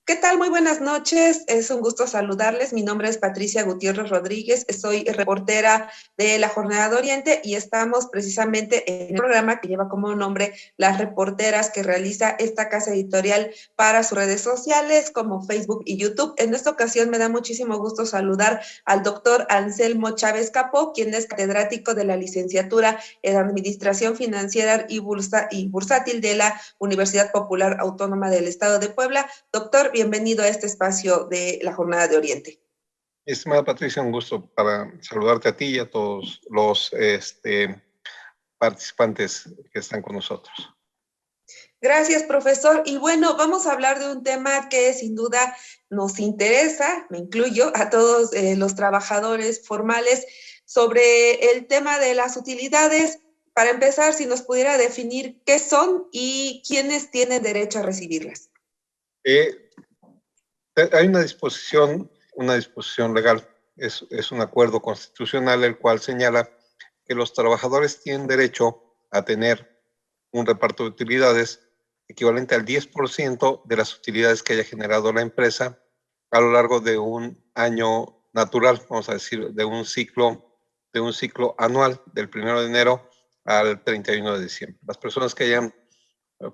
¿Qué tal? Muy buenas noches. Es un gusto saludarles. Mi nombre es Patricia Gutiérrez Rodríguez. Soy reportera de La Jornada de Oriente y estamos precisamente en el programa que lleva como nombre Las Reporteras, que realiza esta casa editorial para sus redes sociales como Facebook y YouTube. En esta ocasión me da muchísimo gusto saludar al doctor Anselmo Chávez Capó, quien es catedrático de la licenciatura en Administración Financiera y Bursátil de la Universidad Popular Autónoma del Estado de Puebla. Doctor, bienvenido a este espacio de la Jornada de Oriente. Estimada Patricia, un gusto para saludarte a ti y a todos los participantes que están con nosotros. Gracias, profesor. Y bueno, vamos a hablar de un tema que sin duda nos interesa, me incluyo, a todos los trabajadores formales, sobre el tema de las utilidades. Para empezar, si nos pudiera definir qué son y quiénes tienen derecho a recibirlas. Hay una disposición legal, es un acuerdo constitucional el cual señala que los trabajadores tienen derecho a tener un reparto de utilidades equivalente al 10% de las utilidades que haya generado la empresa a lo largo de un año natural, vamos a decir, de un ciclo anual, del 1 de enero al 31 de diciembre. Las personas que hayan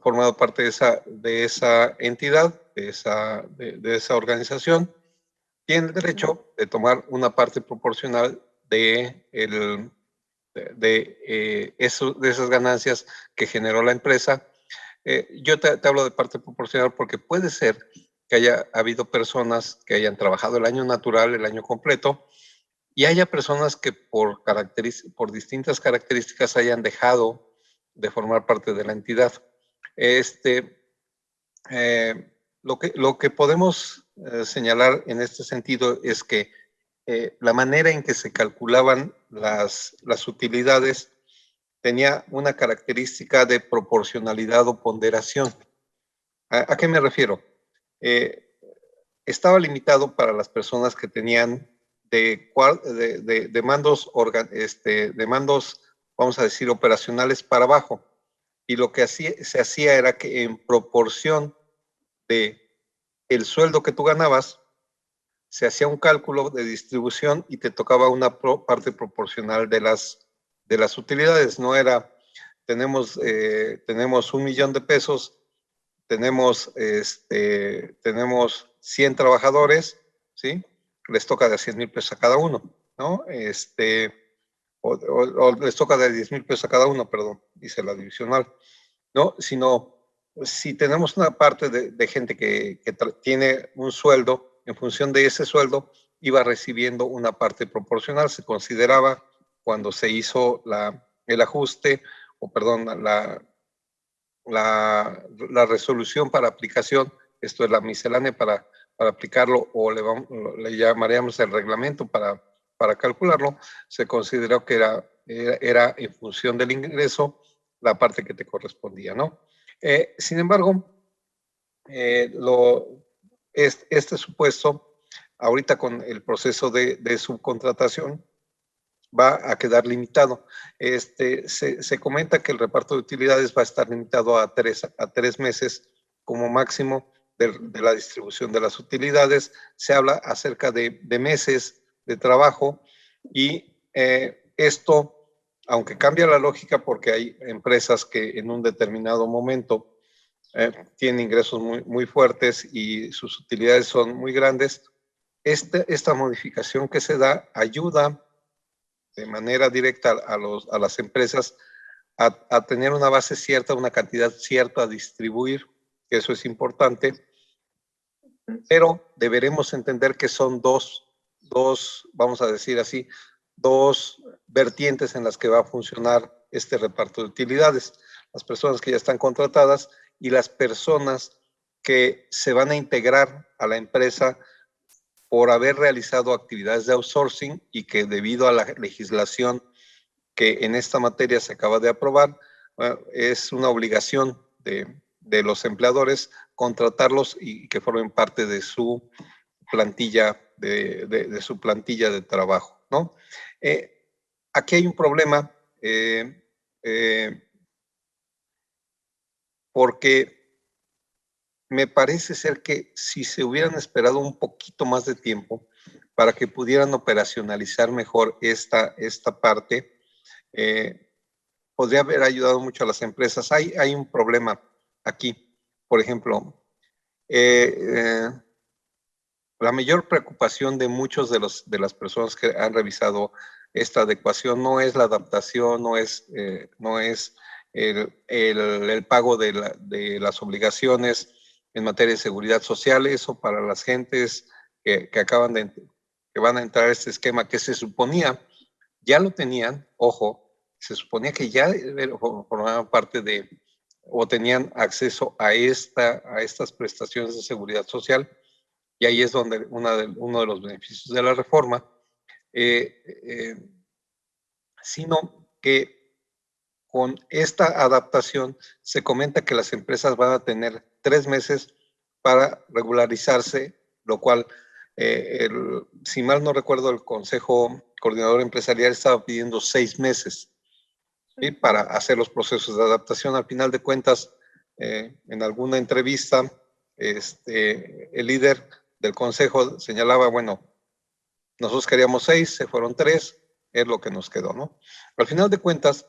formado parte de esa entidad, de esa organización, tienen el derecho de tomar una parte proporcional de esas ganancias que generó la empresa. Yo te hablo de parte proporcional porque puede ser que haya habido personas que hayan trabajado el año natural, el año completo, y haya personas que por distintas características hayan dejado de formar parte de la entidad. Lo que podemos señalar en este sentido es que la manera en que se calculaban las utilidades tenía una característica de proporcionalidad o ponderación. ¿A qué me refiero? Estaba limitado para las personas que tenían de mandos, vamos a decir, operacionales para abajo. Y lo que se hacía era que en proporción de el sueldo que tú ganabas, se hacía un cálculo de distribución y te tocaba una parte proporcional de las utilidades. No era, tenemos 1,000,000 de pesos, tenemos 100 trabajadores, ¿sí? Les toca de 100,000 pesos a cada uno, ¿no? O les toca de 10,000 pesos a cada uno, perdón, dice la divisional, ¿no? Sino, si tenemos una parte de gente que tiene un sueldo, en función de ese sueldo, iba recibiendo una parte proporcional. Se consideraba, cuando se hizo el ajuste, o perdón, la resolución para aplicación, esto es la miscelánea para aplicarlo, o le llamaríamos el reglamento para calcularlo, se consideró que era en función del ingreso la parte que te correspondía, ¿no? Sin embargo, este supuesto, ahorita con el proceso de subcontratación, va a quedar limitado. Se comenta que el reparto de utilidades va a estar limitado a 3 meses como máximo de la distribución de las utilidades. Se habla acerca de meses de trabajo y esto, aunque cambia la lógica porque hay empresas que en un determinado momento tienen ingresos muy fuertes y sus utilidades son muy grandes, esta modificación que se da ayuda de manera directa a las empresas a tener una base cierta, una cantidad cierta a distribuir, que eso es importante, pero deberemos entender que son dos, vamos a decir así, dos vertientes en las que va a funcionar este reparto de utilidades. Las personas que ya están contratadas y las personas que se van a integrar a la empresa por haber realizado actividades de outsourcing y que debido a la legislación que en esta materia se acaba de aprobar, es una obligación de los empleadores contratarlos y que formen parte de su plantilla de su plantilla de trabajo, ¿no? Aquí hay un problema porque me parece ser que si se hubieran esperado un poquito más de tiempo para que pudieran operacionalizar mejor esta parte, podría haber ayudado mucho a las empresas. Hay un problema aquí. Por ejemplo, la mayor preocupación de muchos de las personas que han revisado esta adecuación no es la adaptación, no es el pago de las obligaciones en materia de seguridad social. Eso para las gentes que van a entrar a este esquema que se suponía ya lo tenían, ojo, se suponía que ya formaban parte o tenían acceso a estas prestaciones de seguridad social, y ahí es donde uno de los beneficios de la reforma, sino que con esta adaptación se comenta que las empresas van a tener 3 meses para regularizarse, lo cual, si mal no recuerdo, el Consejo Coordinador Empresarial estaba pidiendo 6 meses, ¿sí?, para hacer los procesos de adaptación. Al final de cuentas, en alguna entrevista, el líder del Consejo señalaba, bueno, nosotros queríamos 6, se fueron 3, es lo que nos quedó, ¿no? Al final de cuentas,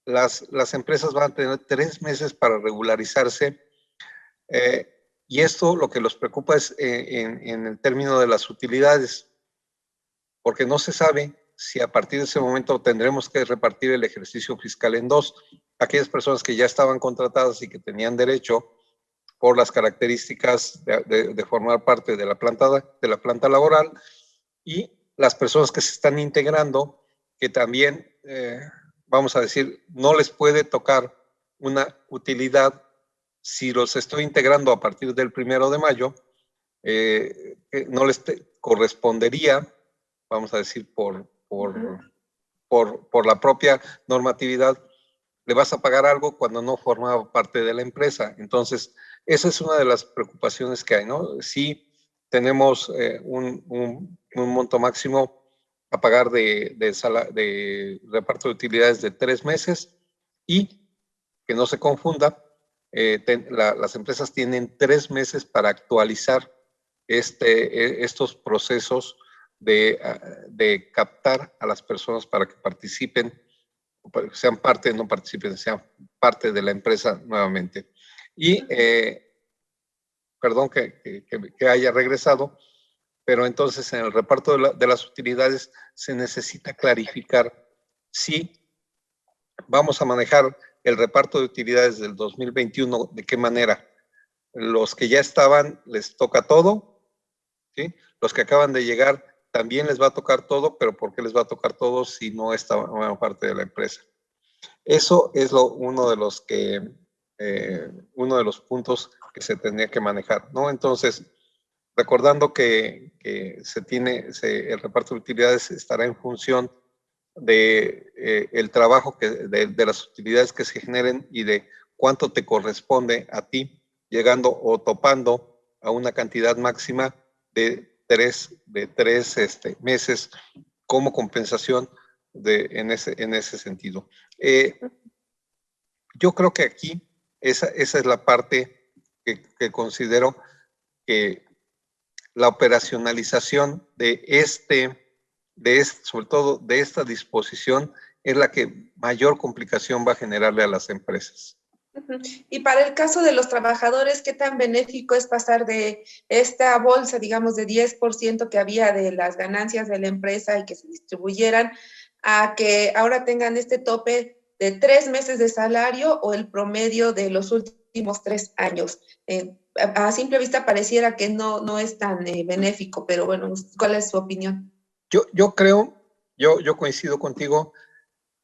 las empresas van a tener 3 meses para regularizarse, y esto lo que los preocupa es en el término de las utilidades, porque no se sabe si a partir de ese momento tendremos que repartir el ejercicio fiscal en 2. Aquellas personas que ya estaban contratadas y que tenían derecho por las características de formar parte de la planta laboral, y las personas que se están integrando, que también, vamos a decir, no les puede tocar una utilidad si los estoy integrando a partir del 1 de mayo, no les correspondería, vamos a decir, por la propia normatividad, le vas a pagar algo cuando no formaba parte de la empresa. Entonces, esa es una de las preocupaciones que hay, ¿no? Sí tenemos un monto máximo a pagar de reparto de utilidades de 3 meses, y que no se confunda, las empresas tienen 3 meses para actualizar estos procesos de captar a las personas para que participen, sean parte, no participen, sean parte de la empresa nuevamente. Y, perdón que haya regresado, pero entonces en el reparto de las utilidades se necesita clarificar si vamos a manejar el reparto de utilidades del 2021, de qué manera. Los que ya estaban les toca todo, ¿sí? Los que acaban de llegar también les va a tocar todo, pero ¿por qué les va a tocar todo si no estaban parte de la empresa? Eso es uno de los puntos que se tendría que manejar, ¿no? Entonces, recordando que el reparto de utilidades estará en función de el trabajo de las utilidades que se generen y de cuánto te corresponde a ti, llegando o topando a una cantidad máxima de tres meses como compensación en ese sentido. Yo creo que aquí esa es la parte que considero que la operacionalización sobre todo de esta disposición, es la que mayor complicación va a generarle a las empresas. Y para el caso de los trabajadores, ¿qué tan benéfico es pasar de esta bolsa, digamos, de 10% que había de las ganancias de la empresa y que se distribuyeran, a que ahora tengan este tope de 3 meses de salario o el promedio de los últimos 3 años? A simple vista pareciera que no es tan benéfico, pero bueno, ¿cuál es su opinión? Yo creo, yo coincido contigo.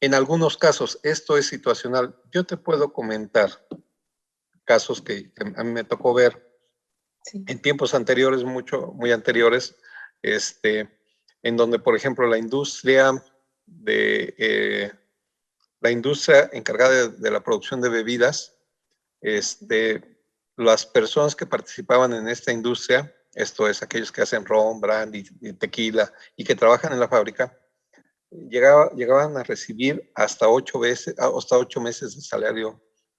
En algunos casos esto es situacional. Yo te puedo comentar casos que a mí me tocó ver en tiempos anteriores, muy anteriores, en donde, por ejemplo, la industria encargada de la producción de bebidas, las personas que participaban en esta industria, esto es, aquellos que hacen ron, brandy y tequila y que trabajan en la fábrica, llegaban a recibir hasta 8 meses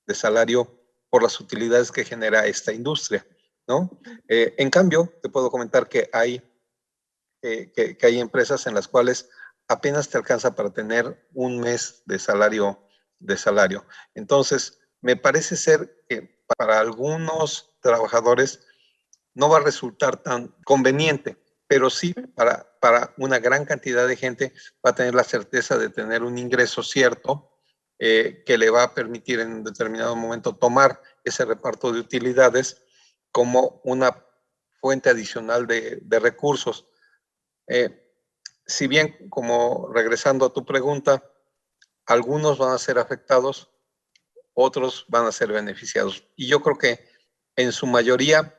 de de salario por las utilidades que genera esta industria, ¿no? En cambio, te puedo comentar que hay empresas en las cuales apenas te alcanza para tener un mes de salario. Entonces, me parece ser que para algunos trabajadores no va a resultar tan conveniente, pero sí para una gran cantidad de gente va a tener la certeza de tener un ingreso cierto que le va a permitir en un determinado momento tomar ese reparto de utilidades como una fuente adicional de recursos. Si bien, como regresando a tu pregunta, algunos van a ser afectados, otros van a ser beneficiados. Y yo creo que en su mayoría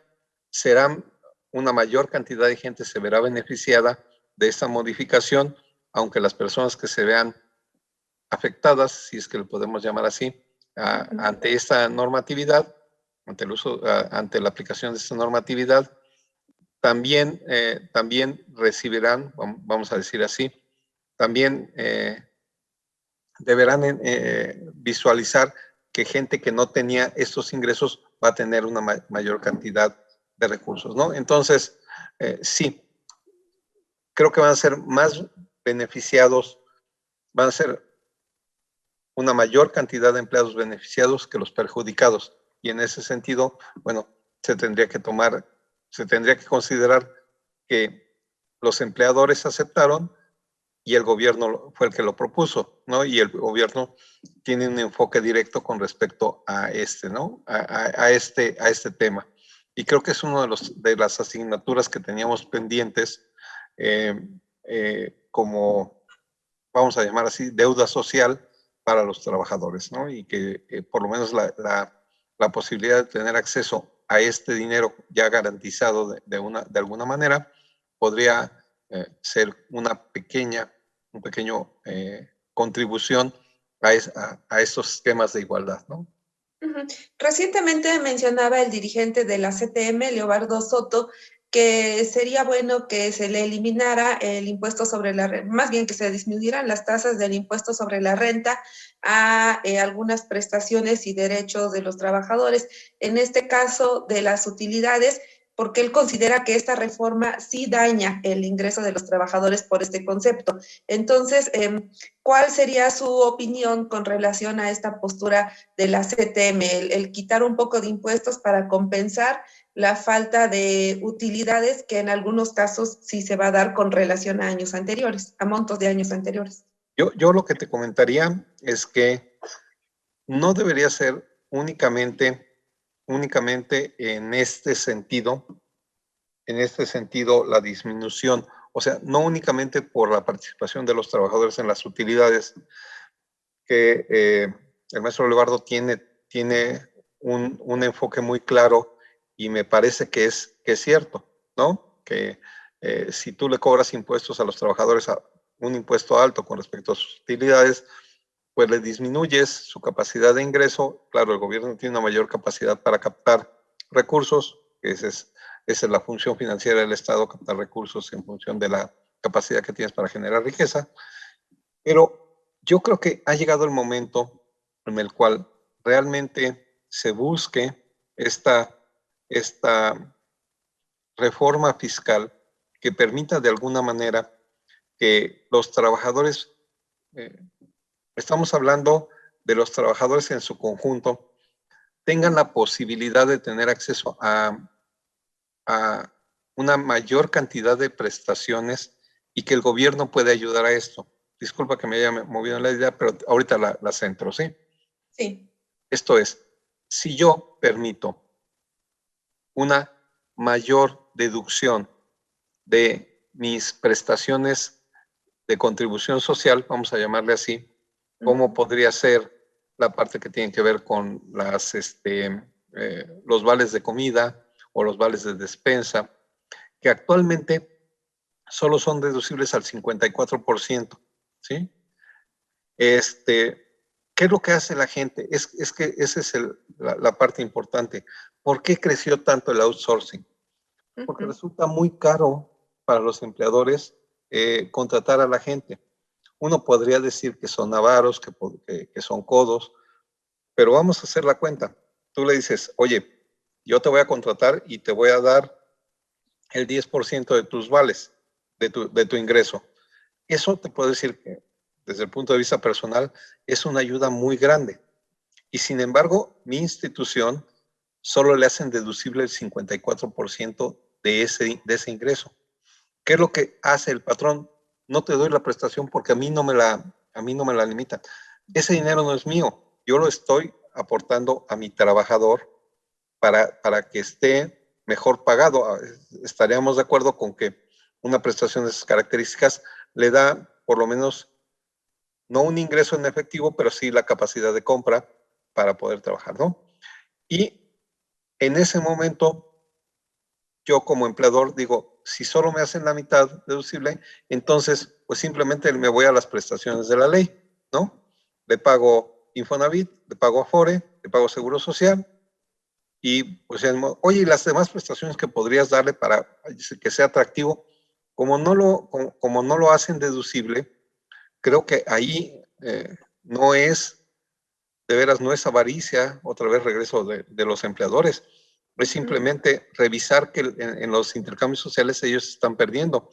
serán una mayor cantidad de gente se verá beneficiada de esta modificación, aunque las personas que se vean afectadas, si es que lo podemos llamar así, ante esta normatividad, ante la aplicación de esta normatividad, también recibirán, vamos a decir así, también deberán visualizar que gente que no tenía estos ingresos va a tener una mayor cantidad de recursos, ¿no? Entonces, sí, creo que van a ser más beneficiados, van a ser una mayor cantidad de empleados beneficiados que los perjudicados. Y en ese sentido, bueno, se tendría que considerar que los empleadores aceptaron y el gobierno fue el que lo propuso, ¿no? Y el gobierno tiene un enfoque directo con respecto a este, ¿no? A este tema. Y creo que es una de las asignaturas que teníamos pendientes como, vamos a llamar así, deuda social para los trabajadores, ¿no? Y que por lo menos la posibilidad de tener acceso a este dinero ya garantizado de alguna manera podría ser una pequeña contribución a estos esquemas de igualdad, ¿no? Recientemente mencionaba el dirigente de la CTM, Leobardo Soto, que sería bueno que se le eliminara el impuesto sobre la renta, más bien que se disminuyeran las tasas del impuesto sobre la renta a algunas prestaciones y derechos de los trabajadores, en este caso de las utilidades, porque él considera que esta reforma sí daña el ingreso de los trabajadores por este concepto. Entonces, ¿cuál sería su opinión con relación a esta postura de la CTM, el quitar un poco de impuestos para compensar la falta de utilidades que en algunos casos sí se va a dar con relación a años anteriores, a montos de años anteriores? Yo lo que te comentaría es que no debería ser únicamente en este sentido la disminución, o sea, no únicamente por la participación de los trabajadores en las utilidades, que el maestro Leobardo tiene un enfoque muy claro y me parece que es cierto, ¿no? Que si tú le cobras impuestos a los trabajadores, un impuesto alto con respecto a sus utilidades, pues le disminuyes su capacidad de ingreso. Claro, el gobierno tiene una mayor capacidad para captar recursos, esa es la función financiera del Estado, captar recursos en función de la capacidad que tienes para generar riqueza. Pero yo creo que ha llegado el momento en el cual realmente se busque esta reforma fiscal que permita de alguna manera que los trabajadores, estamos hablando de los trabajadores en su conjunto, tengan la posibilidad de tener acceso a una mayor cantidad de prestaciones y que el gobierno pueda ayudar a esto. Disculpa que me haya movido la idea, pero ahorita la centro, ¿sí? Sí. Esto es, si yo permito una mayor deducción de mis prestaciones de contribución social, vamos a llamarle así, ¿cómo podría ser la parte que tiene que ver con los vales de comida o los vales de despensa, que actualmente solo son deducibles al 54%, ¿sí? ¿Qué es lo que hace la gente? Es que esa es la parte importante. ¿Por qué creció tanto el outsourcing? Porque resulta muy caro para los empleadores contratar a la gente. Uno podría decir que son avaros, que son codos, pero vamos a hacer la cuenta. Tú le dices, oye, yo te voy a contratar y te voy a dar el 10% de tus vales, de tu ingreso. Eso te puedo decir que desde el punto de vista personal es una ayuda muy grande. Y sin embargo, mi institución solo le hacen deducible el 54% de ese ingreso. ¿Qué es lo que hace el patrón? No te doy la prestación porque a mí no me la limitan. Ese dinero no es mío. Yo lo estoy aportando a mi trabajador para que esté mejor pagado. Estaríamos de acuerdo con que una prestación de esas características le da por lo menos no un ingreso en efectivo, pero sí la capacidad de compra para poder trabajar, ¿no? Y en ese momento, yo como empleador digo, si solo me hacen la mitad deducible, entonces pues simplemente me voy a las prestaciones de la ley, ¿no? Le pago Infonavit, le pago Afore, le pago Seguro Social y pues, oye, y las demás prestaciones que podrías darle para que sea atractivo, como no lo hacen deducible, creo que ahí no es, de veras, no es avaricia, otra vez regreso de los empleadores, es simplemente revisar que en los intercambios sociales ellos están perdiendo.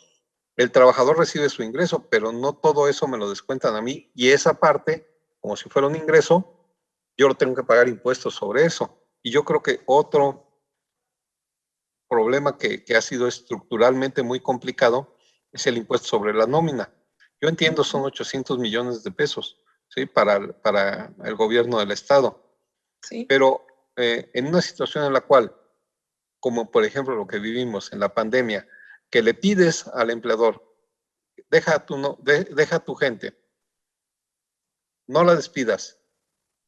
El trabajador recibe su ingreso, pero no todo eso me lo descuentan a mí y esa parte, como si fuera un ingreso, yo lo tengo que pagar impuestos sobre eso. Y yo creo que otro problema que ha sido estructuralmente muy complicado es el impuesto sobre la nómina. Yo entiendo, son 800 millones de pesos, ¿sí? Para el gobierno del Estado. Sí. Pero en una situación en la cual, como por ejemplo lo que vivimos en la pandemia, que le pides al empleador, deja a tu gente, no la despidas,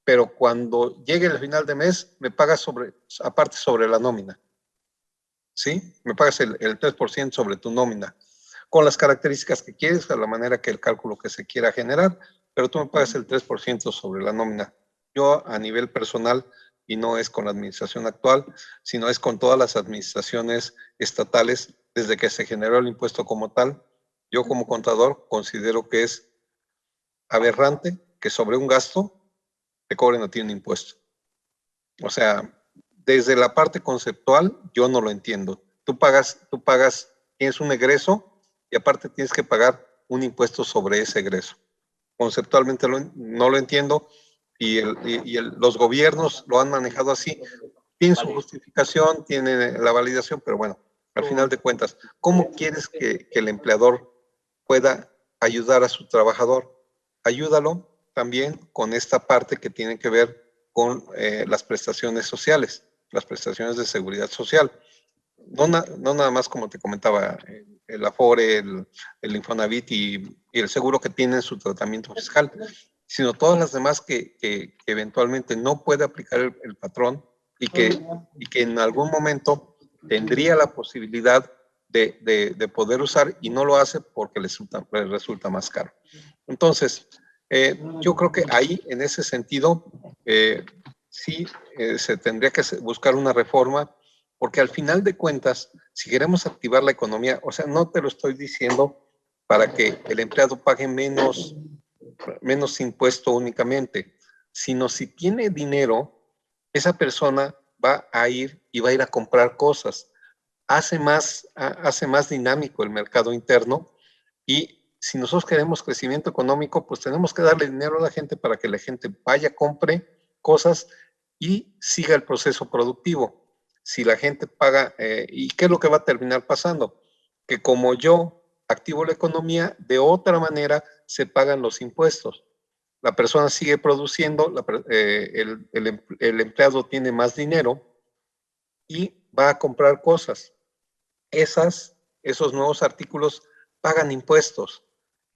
pero cuando llegue el final de mes, me pagas aparte sobre la nómina. ¿Sí? Me pagas el 3% sobre tu nómina, con las características que quieres, a la manera que el cálculo que se quiera generar, pero tú me pagas el 3% sobre la nómina. Yo a nivel personal, y no es con la administración actual, sino es con todas las administraciones estatales, desde que se generó el impuesto como tal, yo como contador considero que es aberrante que sobre un gasto te cobren a ti un impuesto. O sea, desde la parte conceptual, yo no lo entiendo. Tú pagas, tienes un egreso y aparte tienes que pagar un impuesto sobre ese egreso. Conceptualmente no lo entiendo y los gobiernos lo han manejado así. Tiene su justificación, tiene la validación, pero bueno, al final de cuentas, ¿cómo quieres que el empleador pueda ayudar a su trabajador? Ayúdalo también con esta parte que tiene que ver con las prestaciones sociales, las prestaciones de seguridad social. No nada más como te comentaba, el Afore, el Infonavit y el seguro que tienen su tratamiento fiscal, sino todas las demás que eventualmente no puede aplicar el patrón y que en algún momento tendría la posibilidad de poder usar y no lo hace porque le resulta más caro. Entonces, yo creo que ahí, en ese sentido, sí se tendría que buscar una reforma, porque al final de cuentas, si queremos activar la economía, o sea, no te lo estoy diciendo para que el empleado pague menos impuesto únicamente, sino si tiene dinero, esa persona va a ir y va a ir a comprar cosas. Hace más dinámico el mercado interno y si nosotros queremos crecimiento económico, pues tenemos que darle dinero a la gente para que la gente vaya, compre cosas y siga el proceso productivo. Si la gente paga, ¿y qué es lo que va a terminar pasando? Que como yo activo la economía, de otra manera se pagan los impuestos. La persona sigue produciendo, el empleado tiene más dinero y va a comprar cosas. Esos nuevos artículos pagan impuestos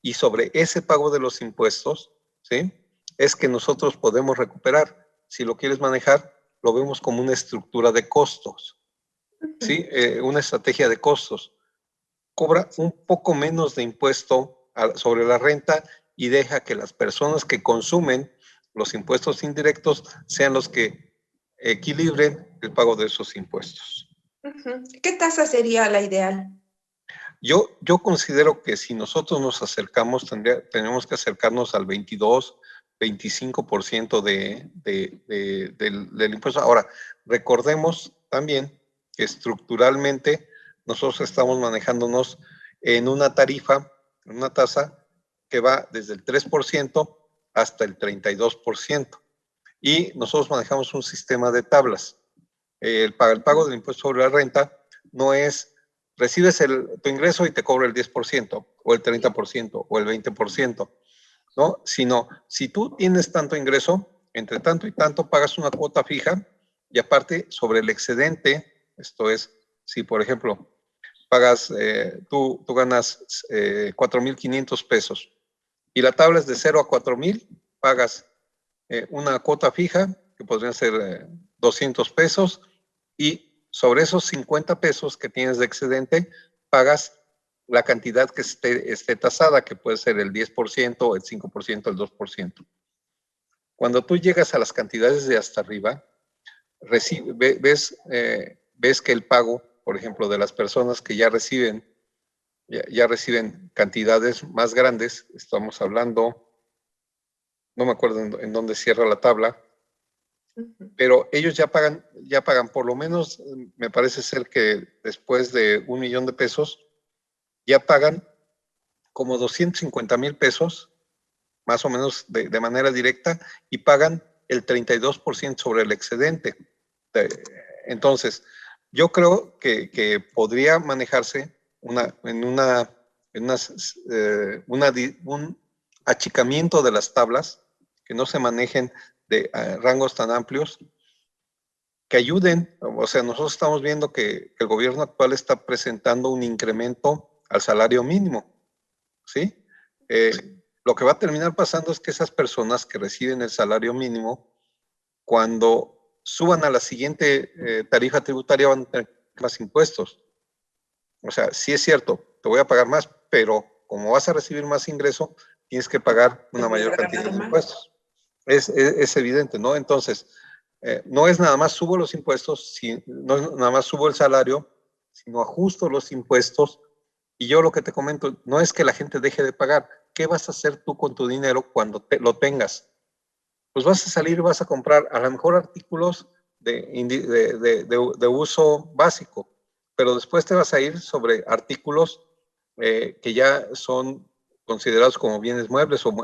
y sobre ese pago de los impuestos, ¿sí? Es que nosotros podemos recuperar. Si lo quieres manejar, lo vemos como una estructura de costos, ¿sí? Una estrategia de costos. Cobra un poco menos de impuesto sobre la renta y deja que las personas que consumen los impuestos indirectos sean los que equilibren el pago de esos impuestos. ¿Qué tasa sería la ideal? Yo considero que si nosotros nos acercamos, tenemos que acercarnos al 22, 25% del impuesto. Ahora, recordemos también que estructuralmente nosotros estamos manejándonos en una tarifa, en una tasa que va desde el 3% hasta el 32%. Y nosotros manejamos un sistema de tablas. El pago del impuesto sobre la renta no es, recibes tu ingreso y te cobra el 10%, o el 30%, o el 20%, ¿no? Sino, si tú tienes tanto ingreso, entre tanto y tanto pagas una cuota fija, y aparte, sobre el excedente, esto es, si por ejemplo, pagas, tú ganas 4,500 pesos, y la tabla es de 0 a 4,000, pagas una cuota fija, que podrían ser 200 pesos, y sobre esos 50 pesos que tienes de excedente, pagas la cantidad que esté tasada, que puede ser el 10%, el 5%, el 2%. Cuando tú llegas a las cantidades de hasta arriba, ves que el pago, por ejemplo, de las personas que ya reciben cantidades más grandes, estamos hablando, no me acuerdo en dónde cierra la tabla, pero ellos ya pagan por lo menos, me parece ser que después de 1 millón de pesos, ya pagan como 250,000 pesos, más o menos de manera directa, y pagan el 32% sobre el excedente. Entonces, yo creo que podría manejarse un achicamiento de las tablas, que no se manejen de rangos tan amplios, que ayuden. O sea, nosotros estamos viendo que el gobierno actual está presentando un incremento al salario mínimo, ¿sí? Lo que va a terminar pasando es que esas personas que reciben el salario mínimo, cuando suban a la siguiente tarifa tributaria, van a tener más impuestos. O sea, sí es cierto, te voy a pagar más, pero como vas a recibir más ingreso, tienes que pagar una mayor cantidad de impuestos. Es evidente, ¿no? Entonces, no es nada más subo los impuestos, no es nada más subo el salario, sino ajusto los impuestos. Y yo lo que te comento, no es que la gente deje de pagar. ¿Qué vas a hacer tú con tu dinero cuando lo tengas? Pues vas a salir y vas a comprar a lo mejor artículos de uso básico, pero después te vas a ir sobre artículos que ya son considerados como bienes muebles o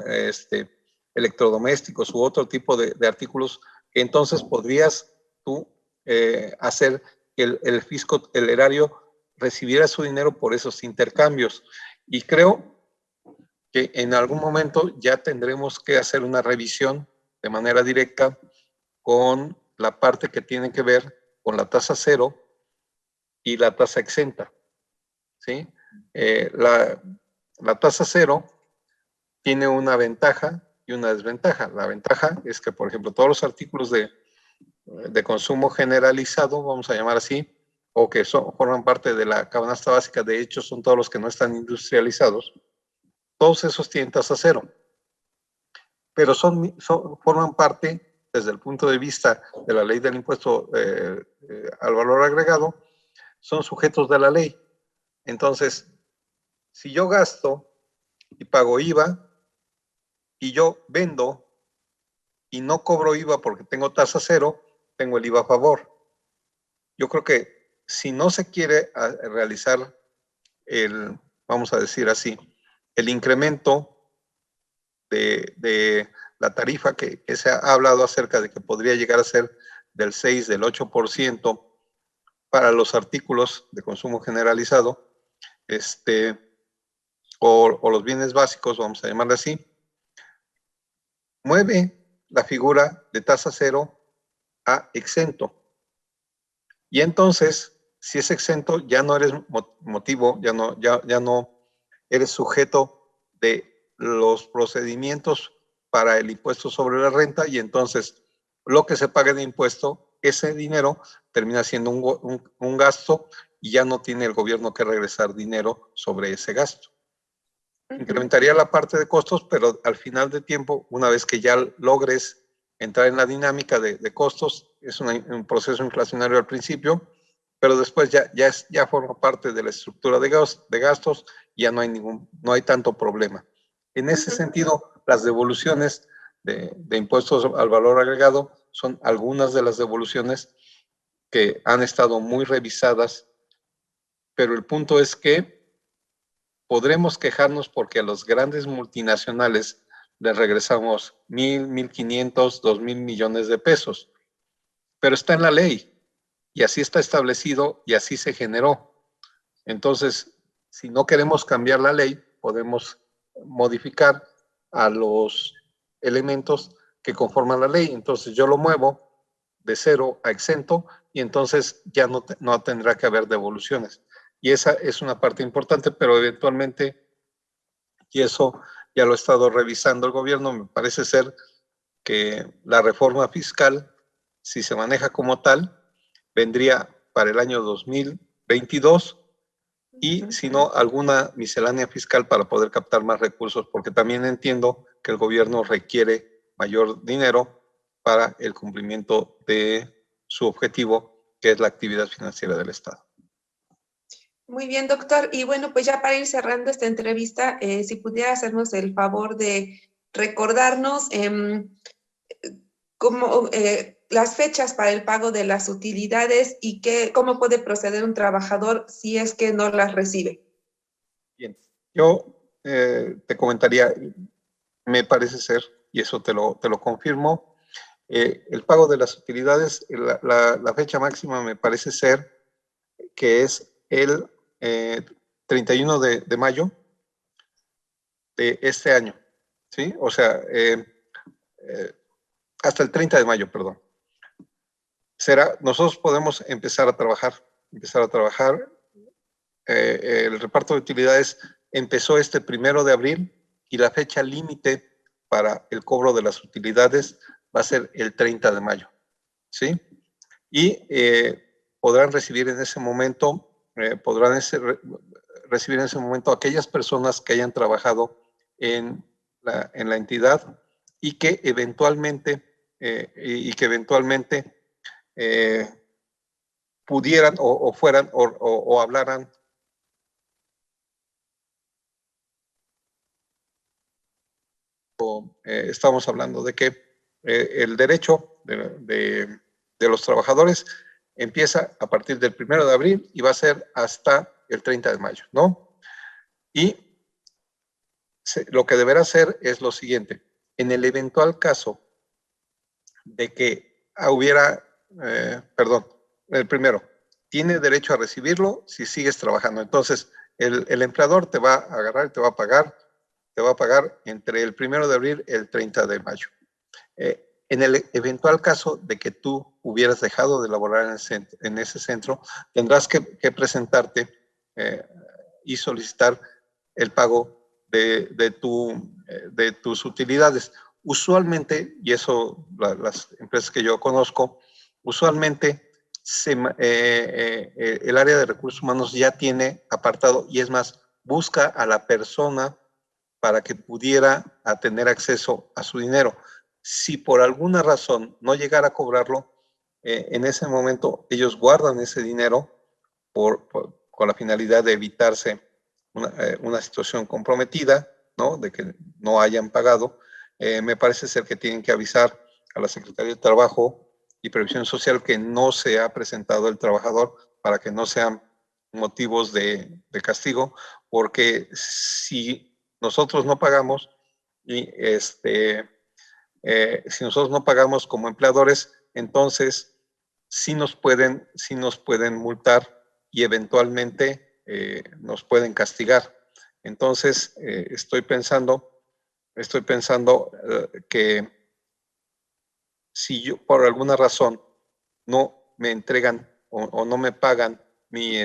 electrodomésticos u otro tipo de artículos, que entonces podrías tú hacer que el fisco, el erario, recibiera su dinero por esos intercambios. Y creo que en algún momento ya tendremos que hacer una revisión de manera directa con la parte que tiene que ver con la tasa cero y la tasa exenta, ¿sí? La tasa cero tiene una ventaja y una desventaja. La ventaja es que, por ejemplo, todos los artículos de consumo generalizado, vamos a llamar así, o que forman parte de la canasta básica, de hecho son todos los que no están industrializados, todos esos tienen tasa cero, pero forman parte, desde el punto de vista de la ley del impuesto al valor agregado, son sujetos de la ley. Entonces, si yo gasto y pago IVA y yo vendo y no cobro IVA porque tengo tasa cero, tengo el IVA a favor. Yo creo que si no se quiere realizar vamos a decir así, el incremento de la tarifa que se ha hablado acerca de que podría llegar a ser del 6, del 8% para los artículos de consumo generalizado, o los bienes básicos, vamos a llamarle así, mueve la figura de tasa cero a exento. Y entonces, si es exento, ya no eres motivo, ya no eres sujeto de los procedimientos para el impuesto sobre la renta, y entonces lo que se pague de impuesto, ese dinero termina siendo un gasto y ya no tiene el gobierno que regresar dinero sobre ese gasto. Incrementaría la parte de costos, pero al final de tiempo, una vez que ya logres entrar en la dinámica de costos, es un proceso inflacionario al principio, pero después ya forma parte de la estructura de gastos, ya no hay tanto problema. En ese sentido, las devoluciones de impuestos al valor agregado son algunas de las devoluciones que han estado muy revisadas, pero el punto es que podremos quejarnos porque a los grandes multinacionales les regresamos 1,500, 2,000 millones de pesos, pero está en la ley y así está establecido y así se generó. Entonces, si no queremos cambiar la ley, podemos modificar a los elementos que conforman la ley. Entonces, yo lo muevo de 0 a exento y entonces ya no tendrá que haber devoluciones. Y esa es una parte importante, pero eventualmente, y eso ya lo ha estado revisando el gobierno, me parece ser que la reforma fiscal, si se maneja como tal, vendría para el año 2022 y si no, alguna miscelánea fiscal para poder captar más recursos, porque también entiendo que el gobierno requiere mayor dinero para el cumplimiento de su objetivo, que es la actividad financiera del Estado. Muy bien, doctor. Y bueno, pues ya para ir cerrando esta entrevista, si pudiera hacernos el favor de recordarnos cómo, las fechas para el pago de las utilidades y cómo puede proceder un trabajador si es que no las recibe. Bien, yo te comentaría, me parece ser, y eso te lo confirmo, el pago de las utilidades, la fecha máxima me parece ser que es el 31 de mayo de este año, ¿sí? O sea, hasta el 30 de mayo, perdón. Nosotros podemos empezar a trabajar. El reparto de utilidades empezó este 1 de abril y la fecha límite para el cobro de las utilidades va a ser el 30 de mayo, ¿sí? Y podrán recibir en ese momento, recibir en ese momento aquellas personas que hayan trabajado en la entidad y que eventualmente pudieran o fueran o hablaran estamos hablando de que el derecho de los trabajadores empieza a partir del 1 de abril y va a ser hasta el 30 de mayo, ¿no? Y lo que deberá hacer es lo siguiente. En el eventual caso de que hubiera, el primero, tiene derecho a recibirlo si sigues trabajando. Entonces, el empleador te va a agarrar y te va a pagar entre el 1 de abril y el 30 de mayo. En el eventual caso de que tú hubieras dejado de laborar en ese centro, tendrás que presentarte y solicitar el pago de tus utilidades. Usualmente, y eso las empresas que yo conozco, usualmente el área de recursos humanos ya tiene apartado y es más, busca a la persona para que pudiera tener acceso a su dinero. Si por alguna razón no llegara a cobrarlo, en ese momento ellos guardan ese dinero con la finalidad de evitarse una situación comprometida, ¿no? De que no hayan pagado. Me parece ser que tienen que avisar a la Secretaría de Trabajo y Previsión Social que no se ha presentado el trabajador para que no sean motivos de castigo, porque si nosotros no pagamos y si nosotros no pagamos como empleadores, entonces sí nos pueden multar y eventualmente nos pueden castigar. Entonces, estoy pensando que si yo por alguna razón no me entregan o no me pagan mi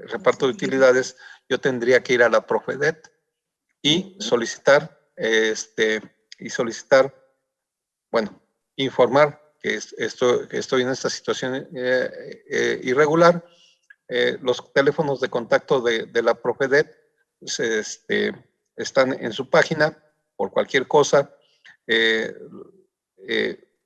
reparto de utilidades, yo tendría que ir a la Profedet y solicitar, informar que estoy en esta situación irregular. Los teléfonos de contacto de la Profedet están en su página por cualquier cosa.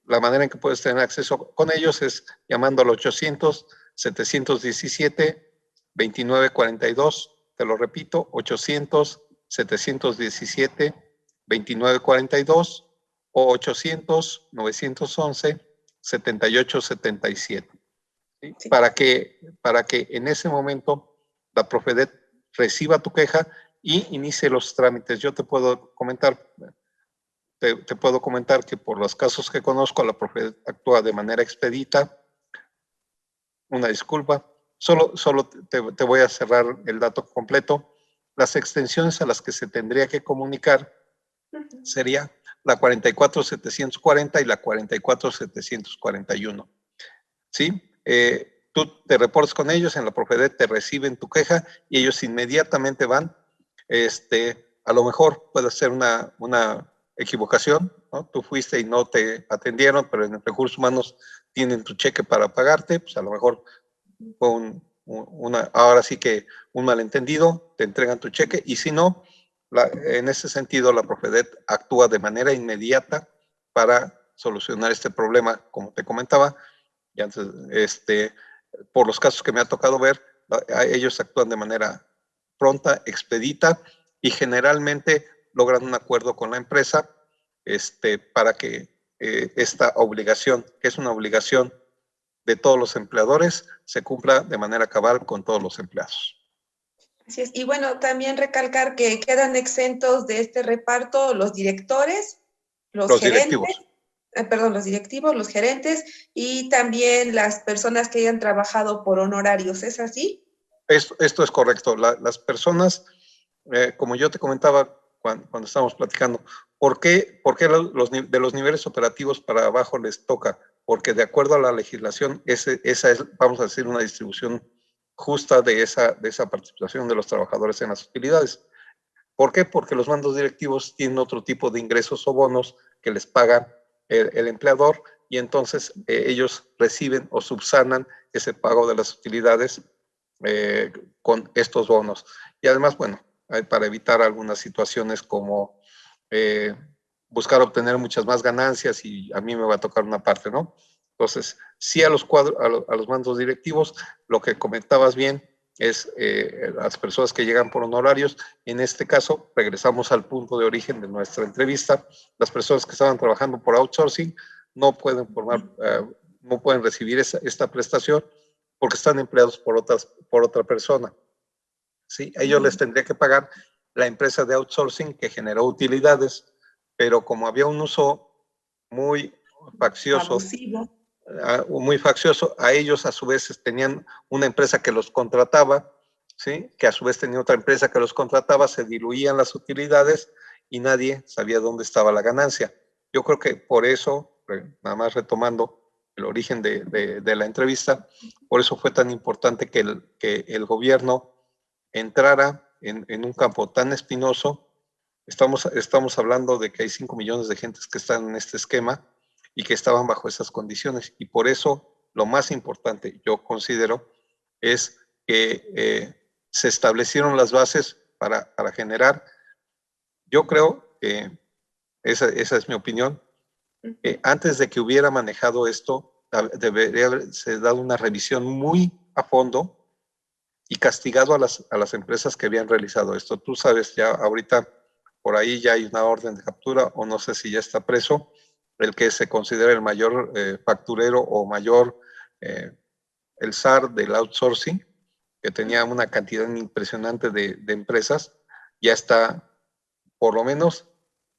La manera en que puedes tener acceso con ellos es llamando al 800-717-2942. Te lo repito, 800-717-2942. 2942 o 800-911-7877. ¿Sí? Sí. Para que en ese momento la Profedet reciba tu queja y inicie los trámites. Yo te puedo comentar que por los casos que conozco, la Profedet actúa de manera expedita. Una disculpa. Solo te voy a cerrar el dato completo. Las extensiones a las que se tendría que comunicar sería la 44740 y la 44741. ¿Sí? Tú te reportas con ellos, en la Profedet te reciben tu queja y ellos inmediatamente van. A lo mejor puede ser una equivocación, ¿no? Tú fuiste y no te atendieron, pero en recursos humanos tienen tu cheque para pagarte, pues a lo mejor fue ahora sí que un malentendido, te entregan tu cheque, y si no, en ese sentido la Profedet actúa de manera inmediata para solucionar este problema, como te comentaba. Y antes, por los casos que me ha tocado ver, ellos actúan de manera pronta, expedita, y generalmente logran un acuerdo con la empresa para que esta obligación, que es una obligación de todos los empleadores, se cumpla de manera cabal con todos los empleados. Así es. Y bueno, también recalcar que quedan exentos de este reparto los directores, los gerentes, los directivos, los gerentes y también las personas que hayan trabajado por honorarios. ¿Es así? Esto es correcto. Las personas, como yo te comentaba cuando estábamos platicando, ¿por qué de los niveles operativos para abajo les toca? Porque de acuerdo a la legislación, esa es, vamos a decir, una distribución justa de esa participación de los trabajadores en las utilidades. ¿Por qué? Porque los mandos directivos tienen otro tipo de ingresos o bonos que les paga el empleador, y entonces ellos reciben o subsanan ese pago de las utilidades con estos bonos. Y además, bueno, para evitar algunas situaciones como buscar obtener muchas más ganancias y a mí me va a tocar una parte, ¿no? Entonces, sí a los mandos directivos, lo que comentabas bien es las personas que llegan por honorarios. En este caso, regresamos al punto de origen de nuestra entrevista. Las personas que estaban trabajando por outsourcing no pueden no pueden recibir esta prestación porque están empleados por otra persona. ¿Sí? A ellos les tendría que pagar la empresa de outsourcing que generó utilidades, pero como había un uso muy faccioso, a ellos a su vez tenían una empresa que los contrataba, ¿sí? Que a su vez tenía otra empresa que los contrataba, se diluían las utilidades y nadie sabía dónde estaba la ganancia. Yo creo que por eso, nada más retomando el origen de la entrevista, por eso fue tan importante que el gobierno entrara en un campo tan espinoso. Estamos hablando de que hay 5 millones de gentes que están en este esquema y que estaban bajo esas condiciones, y por eso lo más importante, yo considero, es que se establecieron las bases para generar. Yo creo que esa es mi opinión. Antes de que hubiera manejado esto, debería haberse dado una revisión muy a fondo y castigado a las empresas que habían realizado esto. Tú sabes, ya ahorita por ahí ya hay una orden de captura, o no sé si ya está preso, el que se considera el mayor facturero o mayor, el zar del outsourcing, que tenía una cantidad impresionante de empresas, ya está, por lo menos,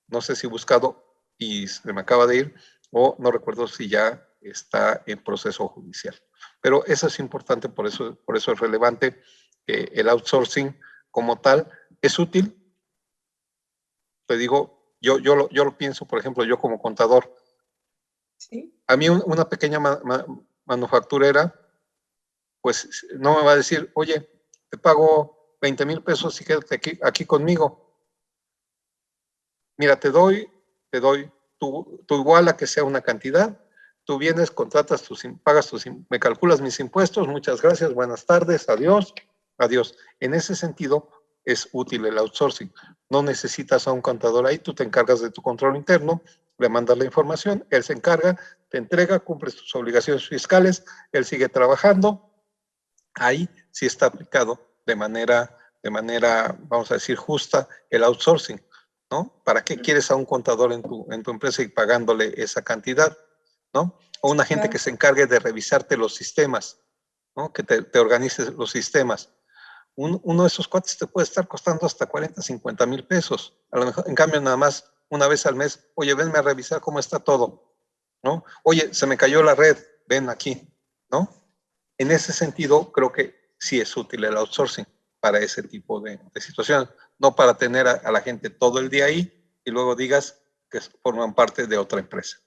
no sé si buscado y se me acaba de ir, o no recuerdo si ya está en proceso judicial. Pero eso es importante, por eso es relevante que el outsourcing como tal es útil. Te digo, yo lo pienso, por ejemplo, yo como contador. ¿Sí? A mí una pequeña manufacturera, pues no me va a decir, oye, te pago 20,000 pesos y quédate aquí conmigo. Mira, te doy tú igual a que sea una cantidad, tú vienes, contratas pagas me calculas mis impuestos, muchas gracias, buenas tardes, adiós. En ese sentido, es útil el outsourcing. No necesitas a un contador ahí, tú te encargas de tu control interno, le mandas la información, él se encarga, te entrega, cumples tus obligaciones fiscales, él sigue trabajando. Ahí sí está aplicado de manera, vamos a decir, justa el outsourcing. ¿no? ¿Para qué quieres a un contador en tu empresa y pagándole esa cantidad, ¿no? O una gente que se encargue de revisarte los sistemas, ¿no? Que te organice los sistemas. Uno de esos cuates te puede estar costando hasta 40, 50 mil pesos. A lo mejor, en cambio, nada más una vez al mes, oye, venme a revisar cómo está todo, ¿no? Oye, se me cayó la red, ven aquí, ¿no? En ese sentido, creo que sí es útil el outsourcing para ese tipo de situaciones, no para tener a la gente todo el día ahí y luego digas que forman parte de otra empresa.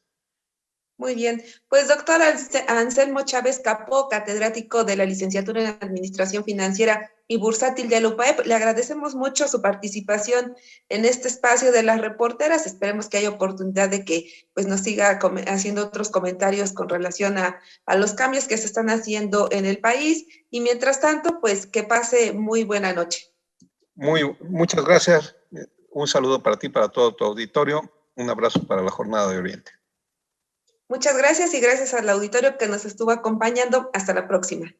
Muy bien. Pues doctor Anselmo Chávez Capó, catedrático de la licenciatura en Administración Financiera y Bursátil de la UPAEP, le agradecemos mucho su participación en este espacio de las reporteras. Esperemos que haya oportunidad de que pues, nos siga haciendo otros comentarios con relación a los cambios que se están haciendo en el país. Y mientras tanto, pues que pase muy buena noche. Muchas gracias. Un saludo para ti, para todo tu auditorio. Un abrazo para la Jornada de Oriente. Muchas gracias y gracias al auditorio que nos estuvo acompañando. Hasta la próxima.